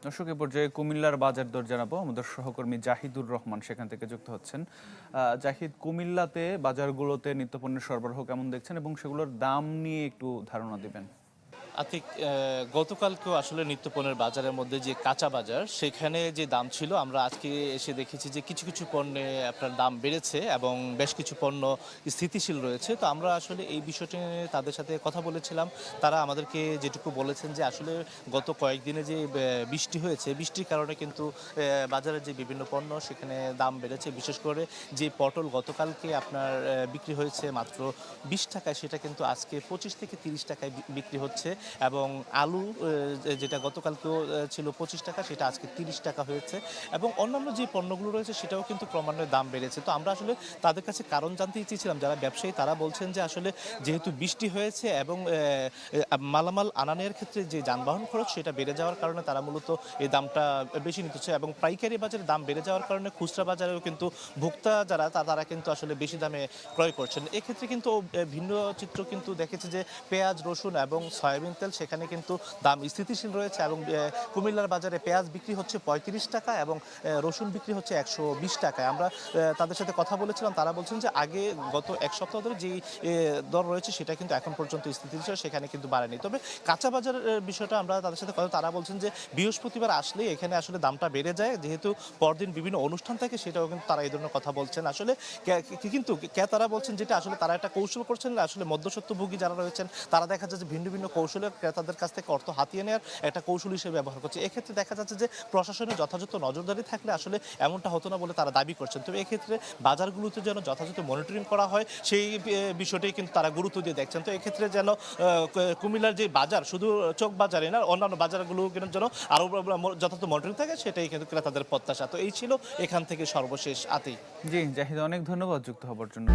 দর্শক এ পর্যায়ে কুমিল্লার বাজার দর জানাবো আমাদের সহকর্মী জাহিদুর রহমান সেখান থেকে যুক্ত হচ্ছেন। জাহিদ, কুমিল্লাতে বাজারগুলোতে নিত্যপণ্যের সরবরাহ কেমন দেখছেন এবং সেগুলোর দাম নিয়ে একটু ধারণা দিবেন। আতিক, গতকালকেও আসলে নিত্যপণ্যের বাজারের মধ্যে যে কাঁচা বাজার সেখানে যে দাম ছিল, আমরা আজকে এসে দেখেছি যে কিছু কিছু পণ্যে আপনার দাম বেড়েছে এবং বেশ কিছু পণ্য স্থিতিশীল রয়েছে। তো আমরা আসলে এই বিষয়টি নিয়ে তাদের সাথে কথা বলেছিলাম। তারা আমাদেরকে যেটুকু বলেছেন যে আসলে গত কয়েকদিনে যে বৃষ্টি হয়েছে, বৃষ্টির কারণে কিন্তু বাজারের যে বিভিন্ন পণ্য সেখানে দাম বেড়েছে। বিশেষ করে যে পটল গতকালকে আপনার বিক্রি হয়েছে মাত্র 20 টাকায়, সেটা কিন্তু আজকে 25 থেকে 30 টাকায় বিক্রি হচ্ছে। এবং আলু যেটা গতকালকেও ছিল 25 টাকা, সেটা আজকে 30 টাকা হয়েছে। এবং অন্যান্য যে পণ্যগুলো রয়েছে সেটাও কিন্তু ক্রমান্বয়ে দাম বেড়েছে। তো আমরা আসলে তাদের কাছে কারণ জানতে চেয়েছিলাম, যারা ব্যবসায়ী তারা বলছেন যে আসলে যেহেতু বৃষ্টি হয়েছে এবং মালামাল আনানের ক্ষেত্রে যে যানবাহন খরচ সেটা বেড়ে যাওয়ার কারণে তারা মূলত এই দামটা বেশি নিতেছে। এবং পাইকারি বাজারে দাম বেড়ে যাওয়ার কারণে খুচরা বাজারেও কিন্তু ভোক্তা যারা তারা কিন্তু আসলে বেশি দামে ক্রয় করছেন। এক্ষেত্রে কিন্তু ভিন্ন চিত্র কিন্তু দেখেছে যে পেঁয়াজ, রসুন এবং সয়াবিন তেল সেখানে কিন্তু দাম স্থিতিশীল রয়েছে। এবং কুমিল্লার বাজারে পেঁয়াজ বিক্রি হচ্ছে 35 টাকা এবং রসুন বিক্রি হচ্ছে 120 টাকায়। আমরা তাদের সাথে কথা বলেছিলাম, তারা বলছেন যে আগে গত এক সপ্তাহ ধরে যেই দর রয়েছে সেটা কিন্তু এখন পর্যন্ত স্থিতিশীল, সেখানে কিন্তু বাড়েনি। তবে কাঁচা বাজারের বিষয়টা আমরা তাদের সাথে কথা, তারা বলছেন যে বৃহস্পতিবার আসলে এখানে আসলে দামটা বেড়ে যায়, যেহেতু পরদিন বিভিন্ন অনুষ্ঠান থাকে, সেটাও কিন্তু তারা এই ধরনের কথা বলছেন। আসলে কিন্তু তারা বলছেন যেটা আসলে তারা একটা কৌশল করছেন, আসলে মধ্যস্বত্বভোগী যারা রয়েছেন তারা দেখা যাচ্ছে যে ভিন্ন ভিন্ন কৌশলে ক্রেতাদের কাছ থেকে অর্থ হাতিয়ে নেওয়ার একটা কৌশল হিসেবে ব্যবহার করছে। এক্ষেত্রে দেখা যাচ্ছে যে প্রশাসনের যথাযথ নজরদারি থাকলে আসলে এমনটা হতো না বলে তারা দাবি করছেন। তবে এক্ষেত্রে বাজারগুলোতে যেন যথাযথ মনিটরিং করা হয় সেই বিষয়টাই কিন্তু তারা গুরুত্ব দিয়ে দেখছেন। তো এক্ষেত্রে যেন কুমিল্লার যে বাজার শুধু চোখ বাজারে না, অন্যান্য বাজারগুলো যেন আরও যথাযথ মনিটরিং থাকে, সেটাই কিন্তু ক্রেতাদের প্রত্যাশা। তো এই ছিল এখান থেকে সর্বশেষ। আতি জি জাহিদ, অনেক ধন্যবাদ যুক্ত হবার জন্য।